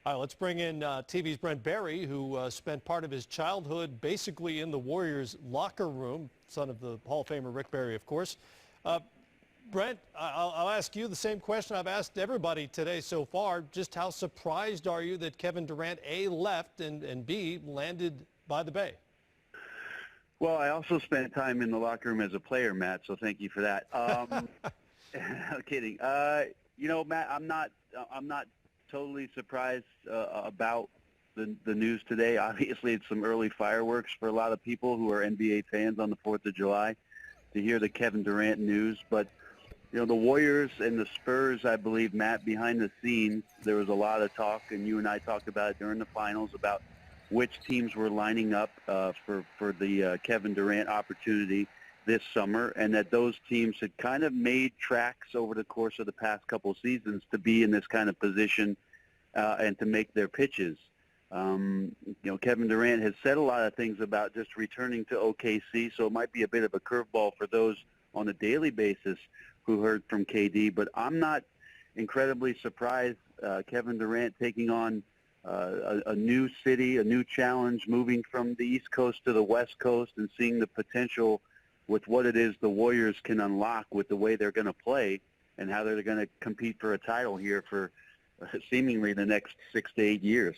All right, let's bring in TV's Brent Barry, who spent part of his childhood basically in the Warriors locker room, son of the Hall of Famer Rick Barry, of course. Uh, Brent, I'll ask you the same question I've asked everybody today so far. Just how surprised are you that Kevin Durant, A, left, and B, landed by the Bay? Well, I also spent time in the locker room as a player, Matt, so thank you for that. No kidding. Matt, I'm not totally surprised about the news today. Obviously, it's some early fireworks for a lot of people who are NBA fans on the 4th of July to hear the Kevin Durant news. But, the Warriors and the Spurs, I believe, Matt, behind the scenes, there was a lot of talk, and you and I talked about it during the finals, about which teams were lining up for the Kevin Durant opportunity this summer, and that those teams had kind of made tracks over the course of the past couple of seasons to be in this kind of position and to make their pitches. Kevin Durant has said a lot of things about just returning to OKC, so it might be a bit of a curveball for those on a daily basis who heard from KD, but I'm not incredibly surprised Kevin Durant taking on a new city, a new challenge, moving from the East Coast to the West Coast and seeing the potential with what it is the Warriors can unlock with the way they're going to play and how they're going to compete for a title here for seemingly the next 6 to 8 years.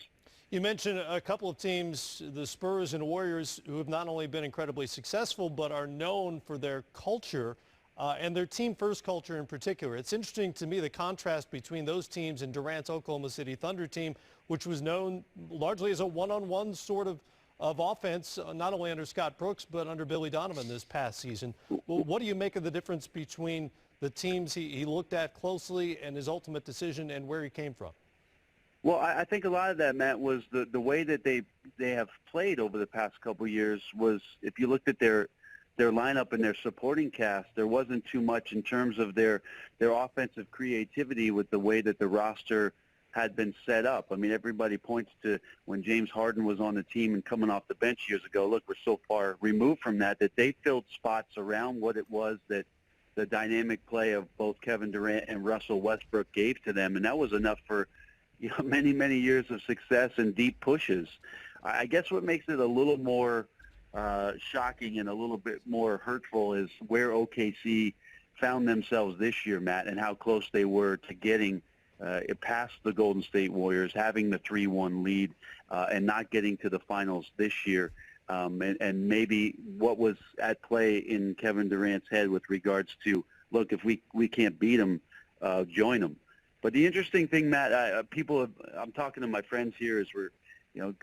You mentioned a couple of teams, the Spurs and Warriors, who have not only been incredibly successful but are known for their culture and their team-first culture in particular. It's interesting to me the contrast between those teams and Durant's Oklahoma City Thunder team, which was known largely as a one-on-one sort of offense, not only under Scott Brooks but under Billy Donovan this past season. Well, what do you make of the difference between the teams he looked at closely and his ultimate decision and where he came from? Well, I think a lot of that, Matt, was the way that they have played over the past couple of years was, if you looked at their lineup and their supporting cast, there wasn't too much in terms of their offensive creativity with the way that the roster had been set up. I mean, everybody points to when James Harden was on the team and coming off the bench years ago. Look, we're so far removed from that they filled spots around what it was that the dynamic play of both Kevin Durant and Russell Westbrook gave to them, and that was enough for many, many years of success and deep pushes. I guess what makes it a little more shocking and a little bit more hurtful is where OKC found themselves this year, Matt, and how close they were to getting past the Golden State Warriors, having the 3-1 lead and not getting to the finals this year. And maybe what was at play in Kevin Durant's head with regards to, look, if we can't beat them, join them. But the interesting thing, Matt, I'm talking to my friends here as we're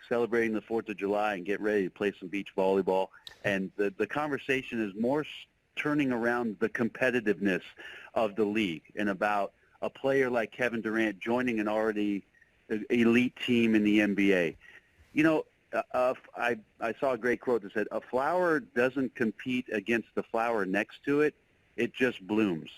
celebrating the 4th of July and get ready to play some beach volleyball. And the conversation is more turning around the competitiveness of the league and about a player like Kevin Durant joining an already elite team in the NBA. I saw a great quote that said, "A flower doesn't compete against the flower next to it. It just blooms."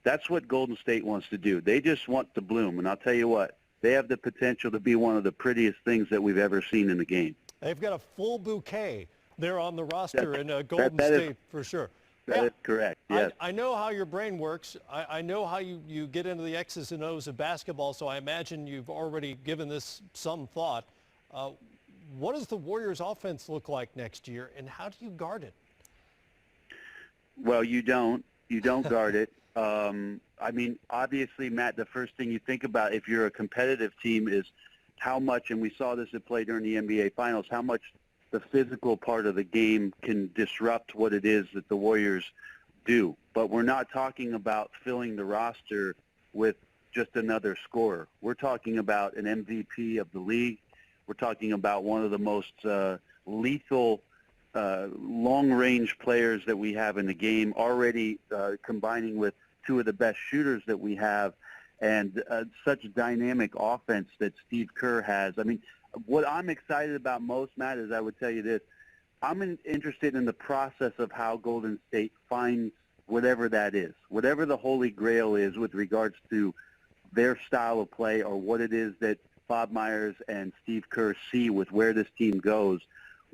That's what Golden State wants to do. They just want to bloom. And I'll tell you what, they have the potential to be one of the prettiest things that we've ever seen in the game. They've got a full bouquet there on the roster in Golden State for sure. That is correct, yes. I know how your brain works. I know how you get into the X's and O's of basketball, so I imagine you've already given this some thought. What does the Warriors' offense look like next year, and how do you guard it? Well, you don't guard it. I mean, obviously, Matt, the first thing you think about if you're a competitive team is how much, and we saw this at play during the NBA Finals, how much the physical part of the game can disrupt what it is that the Warriors do. But we're not talking about filling the roster with just another scorer. We're talking about an MVP of the league. We're talking about one of the most lethal long-range players that we have in the game, already combining with two of the best shooters that we have, and such dynamic offense that Steve Kerr has. I mean, what I'm excited about most, Matt, is I would tell you this. I'm interested in the process of how Golden State finds whatever that is, whatever the holy grail is with regards to their style of play or what it is that Bob Myers and Steve Kerr see with where this team goes.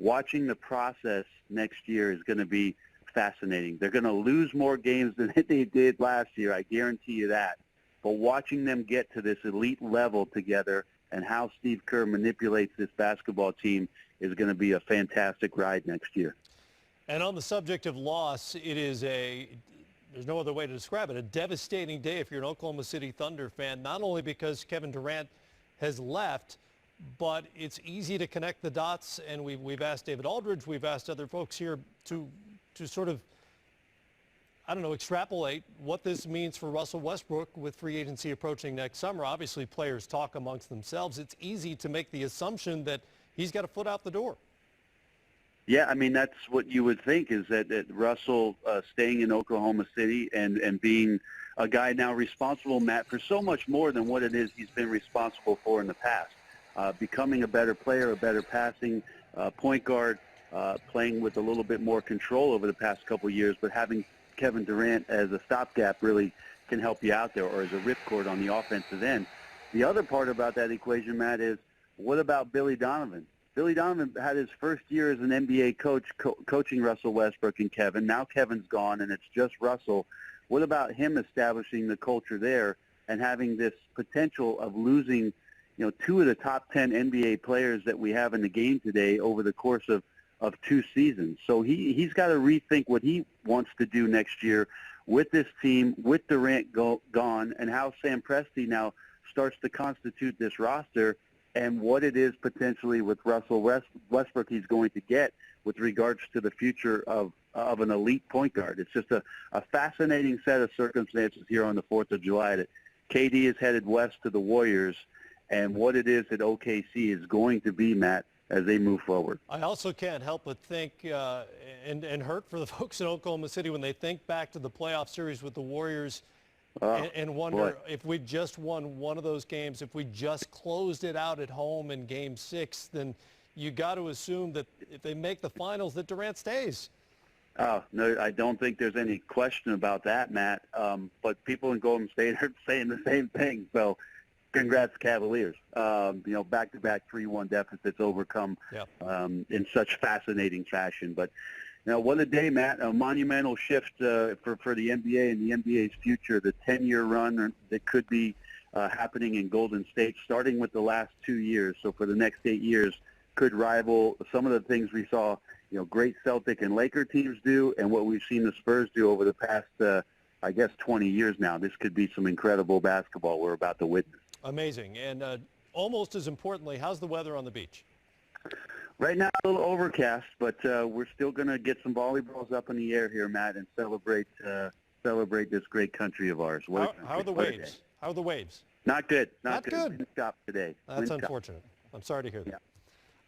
Watching the process next year is going to be fascinating. They're going to lose more games than they did last year, I guarantee you that. But watching them get to this elite level together and how Steve Kerr manipulates this basketball team is going to be a fantastic ride next year. And on the subject of loss, there's no other way to describe it, a devastating day if you're an Oklahoma City Thunder fan, not only because Kevin Durant has left, but it's easy to connect the dots, and we've asked David Aldridge, we've asked other folks here to sort of, I don't know, extrapolate what this means for Russell Westbrook with free agency approaching next summer. Obviously, players talk amongst themselves. It's easy to make the assumption that he's got a foot out the door. Yeah, I mean, that's what you would think, is that Russell staying in Oklahoma City and being a guy now responsible, Matt, for so much more than what it is he's been responsible for in the past. Becoming a better player, a better passing point guard, playing with a little bit more control over the past couple of years, but having Kevin Durant as a stopgap really can help you out there, or as a ripcord on the offensive end. The other part about that equation, Matt, is what about Billy Donovan? Billy Donovan had his first year as an NBA coach coaching Russell Westbrook and Kevin. Now Kevin's gone and it's just Russell. What about him establishing the culture there and having this potential of losing, two of the top 10 NBA players that we have in the game today over the course of 2 seasons? So he's got to rethink what he wants to do next year with this team, with Durant gone, and how Sam Presti now starts to constitute this roster, and what it is potentially with Russell Westbrook he's going to get with regards to the future of an elite point guard. It's just a fascinating set of circumstances here on the 4th of July that KD is headed west to the Warriors, and what it is that OKC is going to be, Matt, as they move forward. I also can't help but think and hurt for the folks in Oklahoma City when they think back to the playoff series with the Warriors and wonder if we just won one of those games, if we just closed it out at home in Game 6, then you got to assume that if they make the finals that Durant stays. Oh, no, I don't think there's any question about that, Matt. But people in Golden State are saying the same thing. So congrats, Cavaliers. Back-to-back 3-1 deficits overcome in such fascinating fashion. But, what a day, Matt. A monumental shift for the NBA and the NBA's future, the 10-year run that could be happening in Golden State, starting with the last 2 years. So for the next 8 years, could rival some of the things we saw, great Celtic and Laker teams do, and what we've seen the Spurs do over the past, 20 years now. This could be some incredible basketball we're about to witness. Amazing. And almost as importantly, how's the weather on the beach? Right now, a little overcast, but we're still going to get some volleyballs up in the air here, Matt, and celebrate this great country of ours. How are the waves? How are the waves? Not good. Not good. Wind stop today. That's unfortunate. I'm sorry to hear that. Yeah.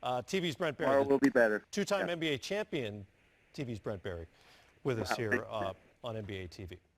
TV's Brent Barry. Tomorrow will be better. Two-time NBA champion, TV's Brent Barry, with us here on NBA TV.